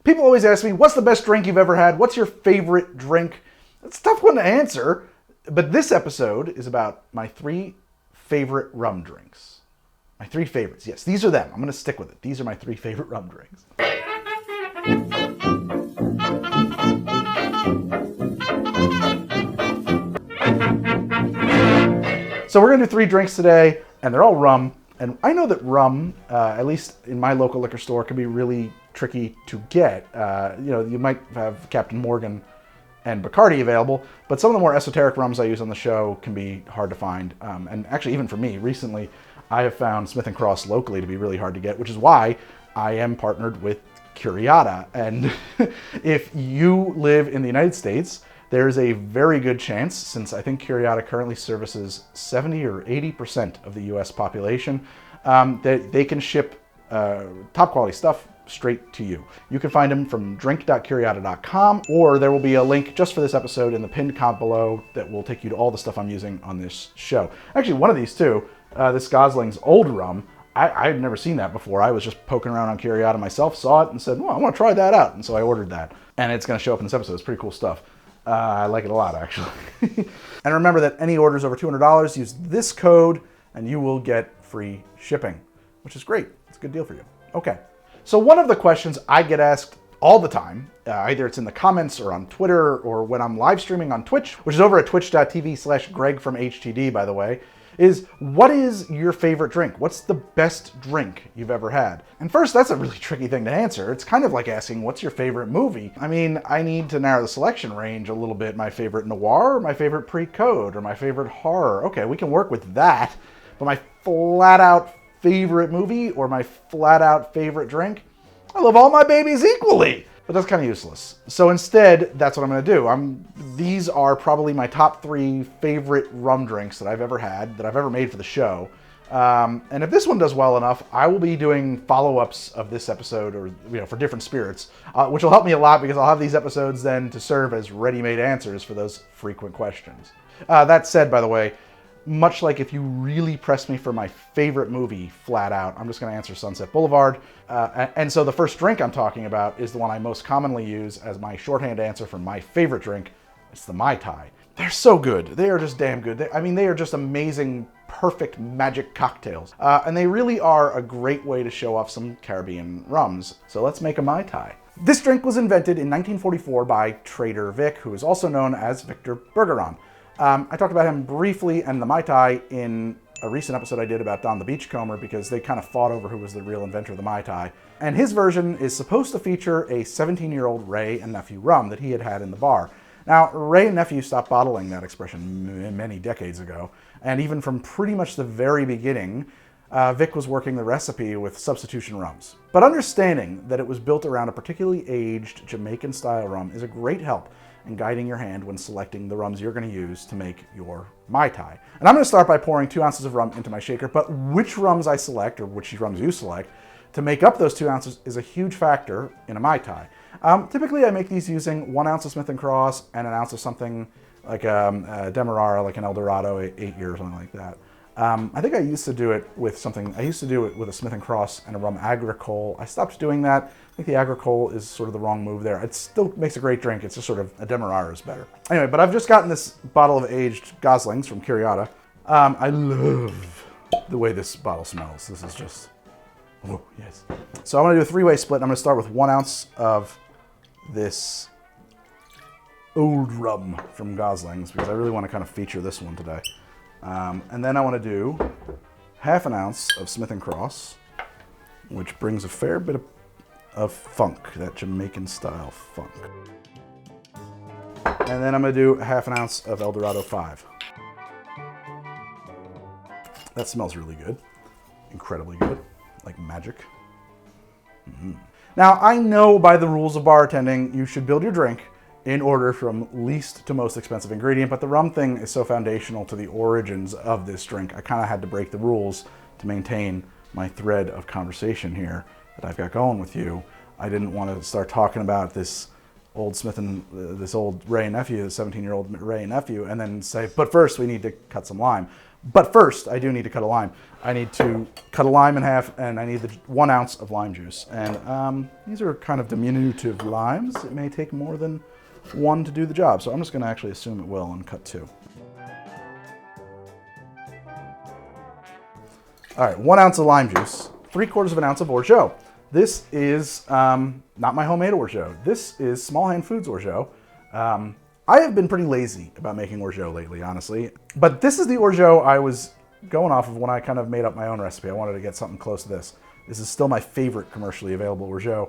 People always ask me, what's the best drink you've ever had? What's your favorite drink? It's a tough one to answer, but this episode is about my 3 favorite rum drinks. My 3 favorites. Yes, these are them. I'm going to stick with it. These are my 3 favorite rum drinks. So we're going to do 3 drinks today, and they're all rum. And I know that rum, at least in my local liquor store, can be really tricky to get. You might have Captain Morgan and Bacardi available, but some of the more esoteric rums I use on the show can be hard to find. And actually, even for me, recently, I have found Smith & Cross locally to be really hard to get, which is why I am partnered with Curaçao. And if you live in the United States, there is a very good chance, since I think Curaçao currently services 70 or 80% of the US population, that they can ship top quality stuff straight to you. You can find them from drink.curiata.com, or there will be a link just for this episode in the pinned comment below that will take you to all the stuff I'm using on this show. Actually, one of these too, this Gosling's Old Rum, I had never seen that before. I was just poking around on Curaçao myself, saw it, and said, well, I want to try that out. And so I ordered that. And it's going to show up in this episode. It's pretty cool stuff. I like it a lot, actually. And remember that any orders over $200, use this code, and you will get free shipping, which is great. It's a good deal for you. Okay. So one of the questions I get asked all the time, either it's in the comments or on Twitter or when I'm live streaming on Twitch, which is over at twitch.tv/GregFromHTD, by the way, is what is your favorite drink? What's the best drink you've ever had? And first, that's a really tricky thing to answer. It's kind of like asking, what's your favorite movie? I mean, I need to narrow the selection range a little bit. My favorite noir, or my favorite pre-code, or my favorite horror. Okay, we can work with that. But my flat out favorite movie or my flat out favorite drink, I love all my babies equally. But that's kind of useless. So instead, that's what I'm going to do. These are probably my top 3 favorite rum drinks that I've ever had, that I've ever made for the show. And if this one does well enough, I will be doing follow-ups of this episode, or for different spirits, which will help me a lot because I'll have these episodes then to serve as ready-made answers for those frequent questions. That said, by the way, much like if you really press me for my favorite movie flat out, I'm just going to answer Sunset Boulevard. And so the first drink I'm talking about is the one I most commonly use as my shorthand answer for my favorite drink. It's the Mai Tai. They're so good. They are just damn good. They are just amazing, perfect magic cocktails. And they really are a great way to show off some Caribbean rums. So let's make a Mai Tai. This drink was invented in 1944 by Trader Vic, who is also known as Victor Bergeron. I talked about him briefly and the Mai Tai in a recent episode I did about Don the Beachcomber because they kind of fought over who was the real inventor of the Mai Tai. And his version is supposed to feature a 17-year-old Ray and Nephew rum that he had in the bar. Now, Ray and Nephew stopped bottling that expression many decades ago, and even from pretty much the very beginning, Vic was working the recipe with substitution rums. But understanding that it was built around a particularly aged Jamaican-style rum is a great help in guiding your hand when selecting the rums you're going to use to make your Mai Tai. And I'm going to start by pouring 2 ounces of rum into my shaker, but which rums I select, or which rums you select, to make up those 2 ounces is a huge factor in a Mai Tai. Typically I make these using 1 ounce of Smith & Cross and 1 ounce of something like a Demerara, like an El Dorado 8 year or something like that. I think I used to do it with a Smith & Cross and a rum Agricole. I stopped doing that. I think the Agricole is sort of the wrong move there. It still makes a great drink. It's just sort of a Demerara is better. Anyway, but I've just gotten this bottle of aged Goslings from Curaçao. I love the way this bottle smells. This is just, oh, yes. So I'm going to do a 3-way split. I'm going to start with 1 ounce of this old rum from Gosling's because I really want to kind of feature this one today. And then I want to do 1/2 ounce of Smith & Cross, which brings a fair bit of funk, that Jamaican style funk. And then I'm going to do 1/2 ounce of El Dorado 5. That smells really good. Incredibly good. Like magic. Now, I know by the rules of bartending, you should build your drink in order from least to most expensive ingredient, but the rum thing is so foundational to the origins of this drink, I kind of had to break the rules to maintain my thread of conversation here that I've got going with you. I didn't want to start talking about this old this old Ray and Nephew, the 17-year-old Ray and Nephew, and then say, but first we need to cut some lime. But first, I do need to cut a lime. I need to cut a lime in half, and I need the 1 ounce of lime juice. And these are kind of diminutive limes. It may take more than one to do the job, so I'm just going to actually assume it will and cut 2. All right, 1 ounce of lime juice, 3/4 of an ounce of orgeat. This is not my homemade orgeat. This is Small Hand Foods orgeat. I have been pretty lazy about making orgeat lately, honestly. But this is the orgeat I was going off of when I kind of made up my own recipe. I wanted to get something close to this. This is still my favorite commercially available orgeat.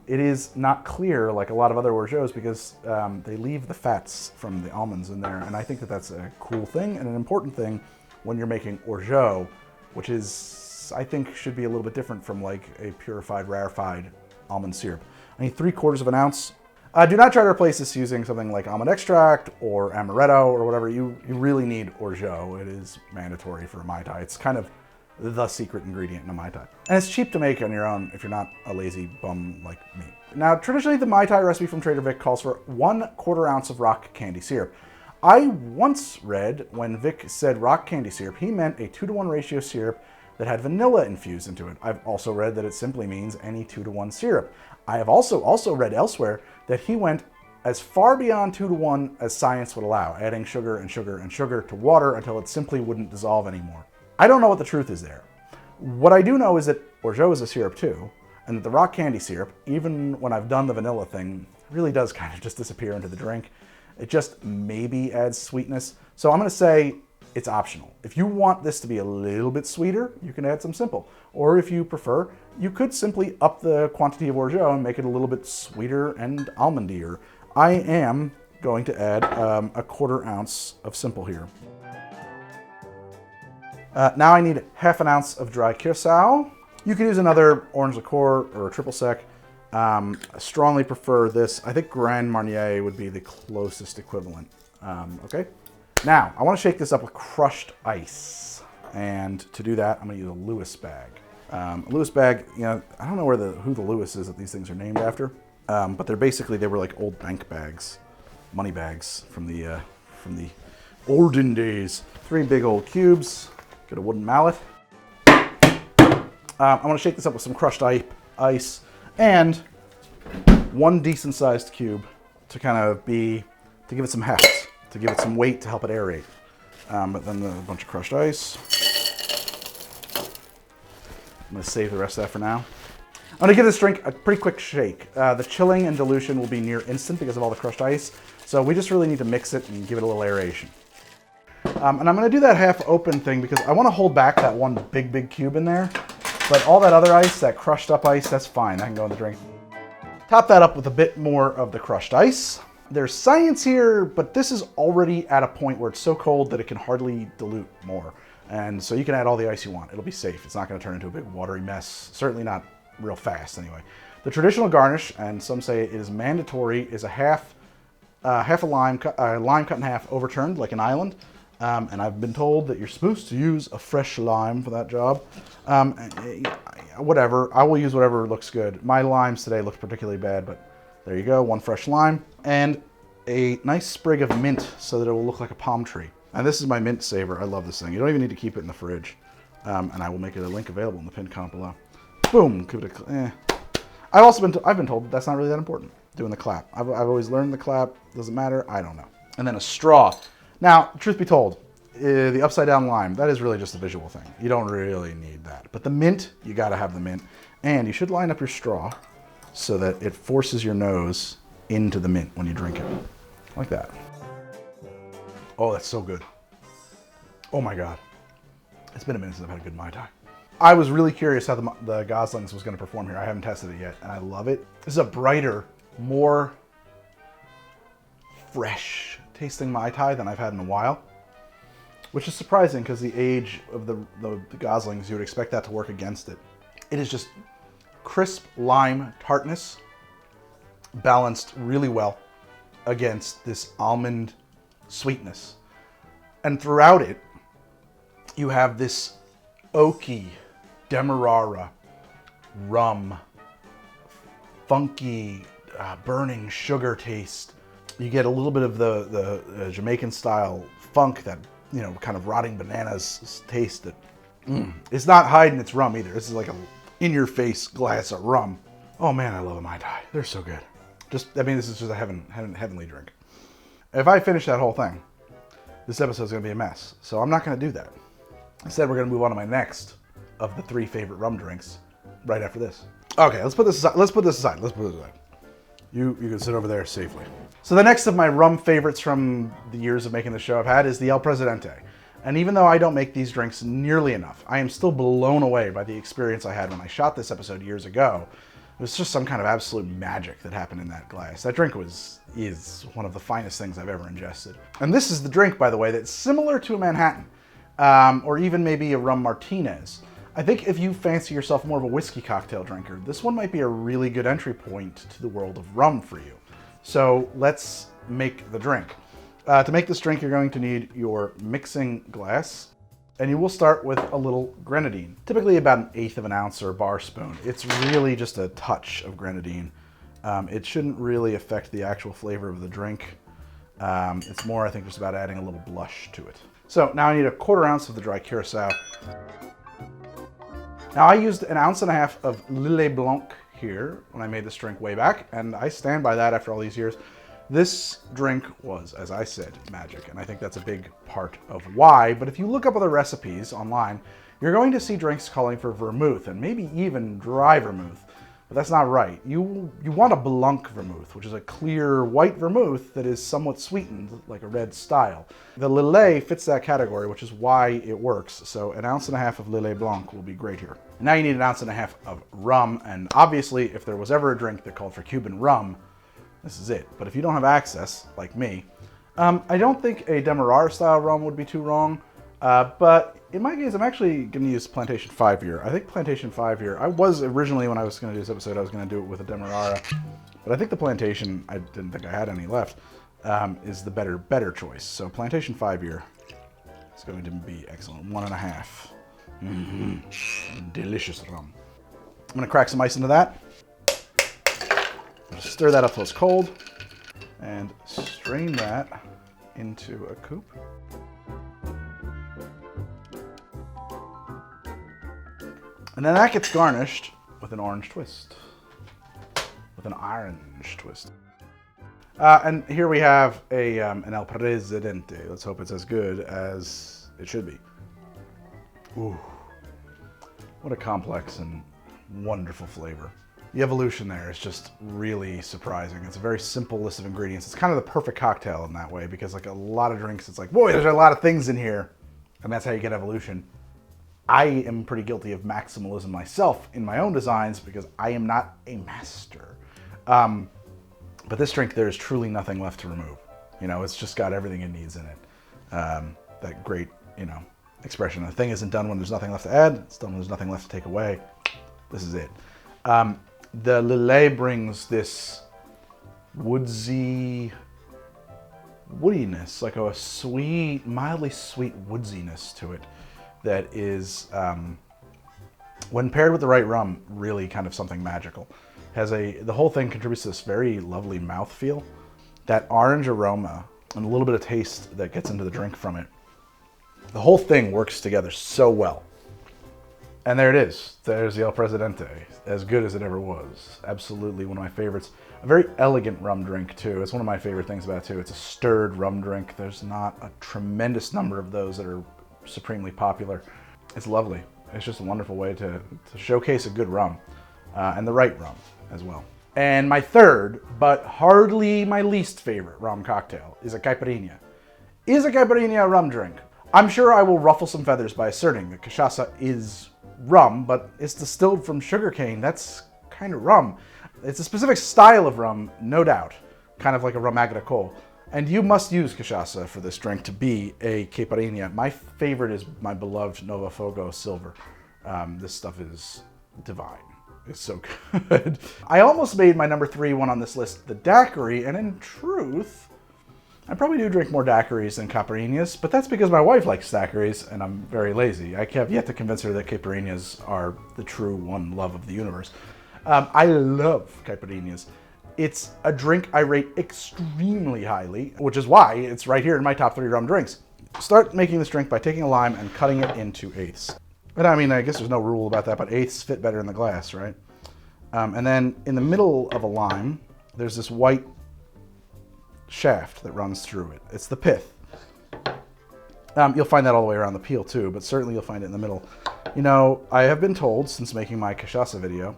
It is not clear like a lot of other orgeats because they leave the fats from the almonds in there. And I think that that's a cool thing and an important thing when you're making orgeat, which is, I think, should be a little bit different from like a purified, rarefied almond syrup. I need 3/4 of an ounce. Do not try to replace this using something like almond extract or amaretto or whatever. You really need orgeat. It is mandatory for a Mai Tai. It's kind of the secret ingredient in a Mai Tai. And it's cheap to make on your own if you're not a lazy bum like me. Now, traditionally, the Mai Tai recipe from Trader Vic calls for 1/4 ounce of rock candy syrup. I once read when Vic said rock candy syrup, he meant a 2-to-1 ratio syrup that had vanilla infused into it. I've also read that it simply means any 2-to-1 syrup. I have also read elsewhere that he went as far beyond 2-to-1 as science would allow, adding sugar and sugar and sugar to water until it simply wouldn't dissolve anymore. I don't know what the truth is there. What I do know is that orgeat is a syrup too, and that the rock candy syrup, even when I've done the vanilla thing, really does kind of just disappear into the drink. It just maybe adds sweetness. So I'm gonna say it's optional. If you want this to be a little bit sweeter, you can add some simple. Or if you prefer, you could simply up the quantity of orgeat and make it a little bit sweeter and almondier. I am going to add 1/4 ounce of simple here. Now I need 1/2 ounce of dry Curaçao. You could use another orange liqueur or a triple sec. I strongly prefer this. I think Grand Marnier would be the closest equivalent. Okay. Now, I want to shake this up with crushed ice. And to do that, I'm going to use a Lewis bag. A Lewis bag, you know, I don't know who the Lewis is that these things are named after. But they were like old bank bags, money bags from the olden days. 3 big old cubes. Get a wooden mallet. I want to shake this up with some crushed ice and 1 decent sized cube to give it some heft, to give it some weight to help it aerate. But then a bunch of crushed ice. I'm going to save the rest of that for now. I'm going to give this drink a pretty quick shake. The chilling and dilution will be near instant because of all the crushed ice. So we just really need to mix it and give it a little aeration. And I'm going to do that half open thing because I want to hold back that 1 big cube in there. But all that other ice, that crushed up ice, that's fine. That can go in the drink. Top that up with a bit more of the crushed ice. There's science here, but this is already at a point where it's so cold that it can hardly dilute more. And so you can add all the ice you want. It'll be safe. It's not going to turn into a big watery mess. Certainly not real fast anyway. The traditional garnish, and some say it is mandatory, is a half a lime cut in half, overturned like an island. And I've been told that you're supposed to use a fresh lime for that job. Whatever, I will use whatever looks good. My limes today look particularly bad, but there you go, 1 fresh lime. And a nice sprig of mint so that it will look like a palm tree. And this is my mint saver. I love this thing. You don't even need to keep it in the fridge. And I will make it a link available in the pinned comment below. Boom, give it a, I've been told that that's not really that important, doing the clap. I've always learned the clap, doesn't matter, I don't know. And then a straw. Now, truth be told, the upside down lime, that is really just a visual thing. You don't really need that. But the mint, you gotta have the mint. And you should line up your straw so that it forces your nose into the mint when you drink it. Like that. Oh, that's so good. Oh my God. It's been a minute since I've had a good Mai Tai. I was really curious how the Goslings was gonna perform here. I haven't tested it yet, and I love it. This is a brighter, more fresh tasting Mai Tai than I've had in a while, which is surprising because the age of the Goslings, you would expect that to work against it. It is just crisp lime tartness balanced really well against this almond sweetness. And throughout it, you have this oaky Demerara rum, funky burning sugar taste. You get a little bit of the Jamaican style funk, that you know, kind of rotting bananas taste that it's not hiding its rum either. This is like a in-your-face glass of rum. Oh man, I love a Mai Tai. They're so good. I mean, this is just a heavenly drink. If I finish that whole thing, this episode's gonna be a mess. So I'm not gonna do that. Instead, we're gonna move on to my next of the 3 favorite rum drinks right after this. Okay, let's put this aside. You can sit over there safely. So the next of my rum favorites from the years of making the show I've had is the El Presidente. And even though I don't make these drinks nearly enough, I am still blown away by the experience I had when I shot this episode years ago. It was just some kind of absolute magic that happened in that glass. That drink is one of the finest things I've ever ingested. And this is the drink, by the way, that's similar to a Manhattan, or even maybe a rum Martinez. I think if you fancy yourself more of a whiskey cocktail drinker, this one might be a really good entry point to the world of rum for you. So let's make the drink. To make this drink, you're going to need your mixing glass, and you will start with a little grenadine, typically about 1/8 of an ounce or a bar spoon. It's really just a touch of grenadine. It shouldn't really affect the actual flavor of the drink. It's more, I think, just about adding a little blush to it. So now I need 1/4 ounce of the dry Curaçao. Now I used 1.5 ounces of Lillet Blanc here when I made this drink way back, and I stand by that after all these years. This drink was, as I said, magic, and I think that's a big part of why. But if you look up other recipes online, you're going to see drinks calling for vermouth, and maybe even dry vermouth. But that's not right. You want a Blanc vermouth, which is a clear white vermouth that is somewhat sweetened, like a red style. The Lillet fits that category, which is why it works. So 1.5 ounces of Lillet Blanc will be great here. Now you need 1.5 ounces of rum, and obviously if there was ever a drink that called for Cuban rum, this is it. But if you don't have access, like me, I don't think a Demerara style rum would be too wrong. But in my case, I'm actually going to use Plantation 5-year. I think Plantation 5-year, I was originally, when I was going to do this episode, I was going to do it with a Demerara. But I think the Plantation, I didn't think I had any left, is the better choice. So Plantation 5-year is going to be excellent. 1.5. Delicious rum. I'm going to crack some ice into that. Just stir that up till it's cold. And strain that into a coupe. And then that gets garnished with an orange twist. And here we have an El Presidente. Let's hope it's as good as it should be. Ooh, what a complex and wonderful flavor. The evolution there is just really surprising. It's a very simple list of ingredients. It's kind of the perfect cocktail in that way, because like a lot of drinks, it's like, boy, there's a lot of things in here. And that's how you get evolution. I am pretty guilty of maximalism myself in my own designs because I am not a master. But this drink, there is truly nothing left to remove. You know, it's just got everything it needs in it. That great, you know, expression. A thing isn't done when there's nothing left to add. It's done when there's nothing left to take away. This is it. The Lillet brings this woodiness, like a sweet, mildly sweet woodiness to it. That is, when paired with the right rum, really kind of something magical. The whole thing contributes to this very lovely mouthfeel. That orange aroma and a little bit of taste that gets into the drink from it. The whole thing works together so well. And there it is. There's the El Presidente, as good as it ever was. Absolutely one of my favorites. A very elegant rum drink too. It's one of my favorite things about it too. It's a stirred rum drink. There's not a tremendous number of those that are supremely popular. It's lovely. It's just a wonderful way to showcase a good rum, and the right rum as well. And my third, but hardly my least favorite rum cocktail is a Caipirinha. Is a Caipirinha a rum drink? I'm sure I will ruffle some feathers by asserting that cachaça is rum, but it's distilled from sugarcane. That's kind of rum. It's a specific style of rum, no doubt, kind of like a rum agricole. And you must use cachaça for this drink to be a Caipirinha. My favorite is my beloved Nova Fogo Silver. This stuff is divine. It's so good. I almost made my number 3 one on this list, the daiquiri, and in truth, I probably do drink more daiquiris than caipirinhas, but that's because my wife likes daiquiris and I'm very lazy. I have yet to convince her that caipirinhas are the true one love of the universe. I love caipirinhas. It's a drink I rate extremely highly, which is why it's right here in my top 3 rum drinks. Start making this drink by taking a lime and cutting it into eighths. And I mean, I guess there's no rule about that, but eighths fit better in the glass, right? And then in the middle of a lime, there's this white shaft that runs through it. It's the pith. You'll find that all the way around the peel too, but certainly you'll find it in the middle. You know, I have been told since making my cachaça video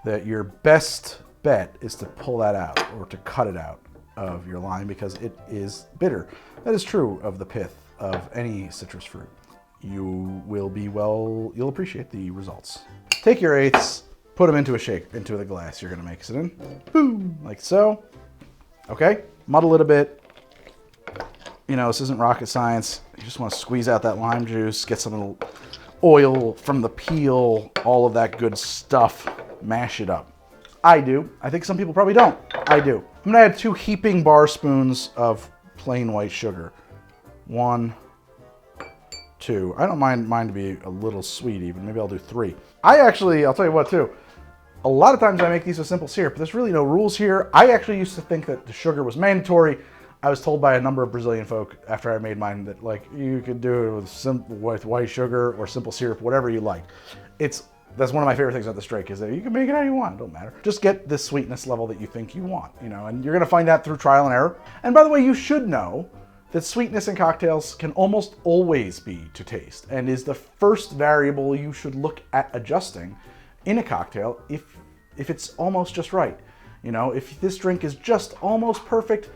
that your best bet is to pull that out or to cut it out of your lime because it is bitter. That is true of the pith of any citrus fruit. You'll appreciate the results. Take your eighths, put them into the glass you're gonna mix it in. Boom, like so. Okay, muddle it a bit. You know, this isn't rocket science. You just wanna squeeze out that lime juice, get some little oil from the peel, all of that good stuff, mash it up. I do. I think some people probably don't. I do. I'm gonna add 2 heaping bar spoons of plain white sugar. 1, 2. I don't mind mine to be a little sweet even. Maybe I'll do 3. I'll tell you what too. A lot of times I make these with simple syrup. There's really no rules here. I actually used to think that the sugar was mandatory. I was told by a number of Brazilian folk after I made mine that like you could do it with white sugar or simple syrup, whatever you like. That's one of my favorite things about this drink is that you can make it how you want. It don't matter. Just get the sweetness level that you think you want, you know, and you're gonna find that through trial and error. And by the way, you should know that sweetness in cocktails can almost always be to taste and is the first variable you should look at adjusting in a cocktail if it's almost just right. You know, if this drink is just almost perfect,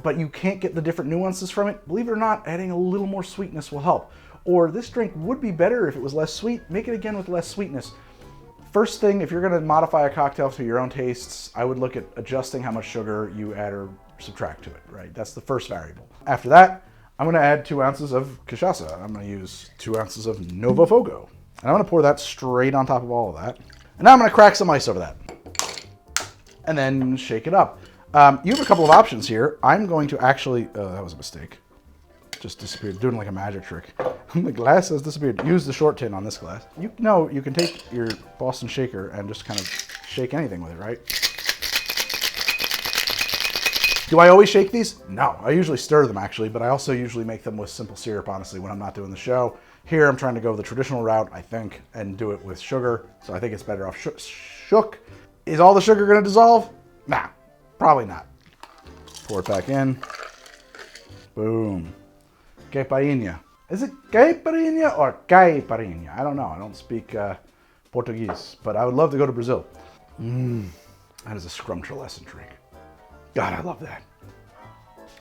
but you can't get the different nuances from it, believe it or not, adding a little more sweetness will help. Or this drink would be better if it was less sweet, make it again with less sweetness. First thing, if you're gonna modify a cocktail to your own tastes, I would look at adjusting how much sugar you add or subtract to it, right? That's the first variable. After that, I'm gonna add 2 ounces of cachaça. I'm gonna use 2 ounces of Novo Fogo. And I'm gonna pour that straight on top of all of that. And now I'm gonna crack some ice over that. And then shake it up. You have a couple of options here. I'm going to actually, that was a mistake. Just disappeared, doing like a magic trick. The glass has disappeared. Use the short tin on this glass. You can take your Boston shaker and just kind of shake anything with it, right? Do I always shake these? No, I usually stir them actually, but I also usually make them with simple syrup, honestly, when I'm not doing the show. Here, I'm trying to go the traditional route, I think, and do it with sugar. So I think it's better off shook. Is all the sugar gonna dissolve? Nah, probably not. Pour it back in. Boom. Caipirinha. Is it caipirinha or caipirinha? I don't know. I don't speak Portuguese, but I would love to go to Brazil. That is a scrumptious drink. God, I love that.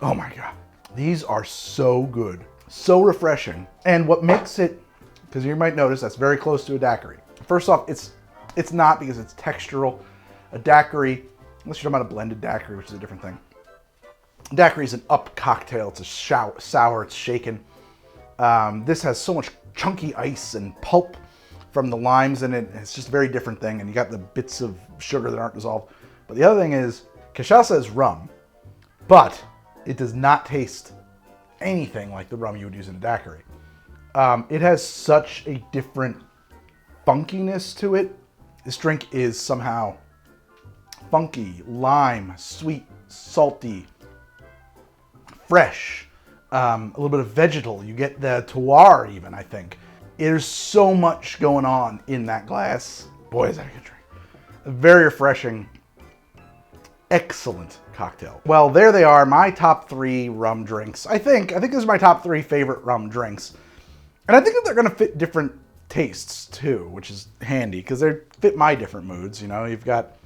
Oh my God. These are so good, so refreshing. And what makes it, because you might notice that's very close to a daiquiri. First off, it's not because it's textural. A daiquiri, unless you're talking about a blended daiquiri, which is a different thing. Daiquiri is an up cocktail. It's a sour, it's shaken. This has so much chunky ice and pulp from the limes in it. It's just a very different thing. And you got the bits of sugar that aren't dissolved. But the other thing is, cachaça is rum, but it does not taste anything like the rum you would use in a daiquiri. It has such a different funkiness to it. This drink is somehow funky, lime, sweet, salty, fresh, a little bit of vegetal. You get the terroir even, I think. There's so much going on in that glass. Boy, is that a good drink. Very refreshing, excellent cocktail. Well, there they are, my top 3 rum drinks. I think these are my top 3 favorite rum drinks. And I think that they're gonna fit different tastes too, which is handy because they fit my different moods. You know, you've got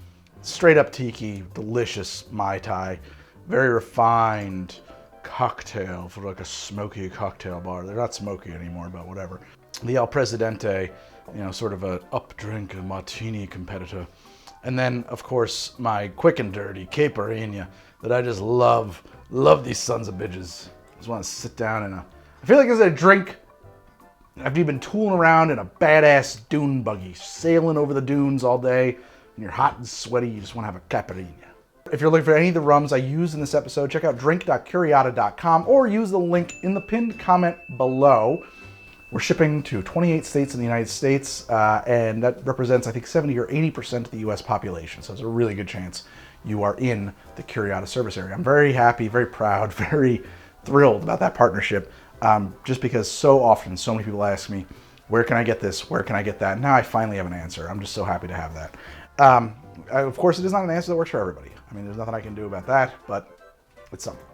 straight up tiki, delicious Mai Tai, very refined cocktail for like a smoky cocktail bar. They're not smoky anymore, but whatever. The El Presidente, you know, sort of a up drink, a martini competitor. And then, of course, my quick and dirty Caipirinha that I just love. Love these sons of bitches. Just want to sit down and I feel like it's a drink after you've been tooling around in a badass dune buggy, sailing over the dunes all day, and you're hot and sweaty, you just want to have a Caipirinha. If you're looking for any of the rums I used in this episode, check out drink.curiata.com or use the link in the pinned comment below. We're shipping to 28 states in the United States, and that represents, I think, 70 or 80% of the US population. So it's a really good chance you are in the Curiata service area. I'm very happy, very proud, very thrilled about that partnership. just because so often so many people ask me, where can I get this? Where can I get that? Now I finally have an answer. I'm just so happy to have that. Of course, it is not an answer that works for everybody. I mean, there's nothing I can do about that, but it's something.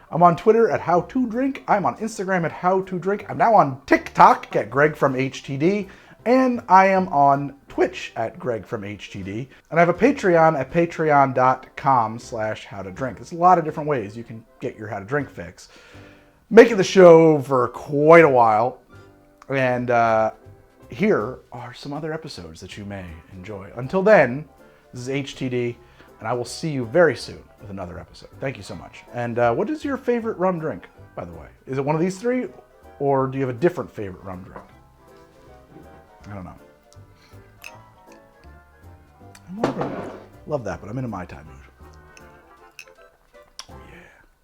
I'm on Twitter at HowToDrink. I'm on Instagram at HowToDrink. I'm now on TikTok at Greg from HTD. And I am on Twitch at Greg from HTD. And I have a Patreon at patreon.com/howtodrink. There's a lot of different ways you can get your How to Drink fix. Making the show for quite a while. And here are some other episodes that you may enjoy. Until then, this is HTD, and I will see you very soon with another episode. Thank you so much. And what is your favorite rum drink, by the way? Is it one of these three, or do you have a different favorite rum drink? I don't know. Love that, but I'm in a Mai Tai mood.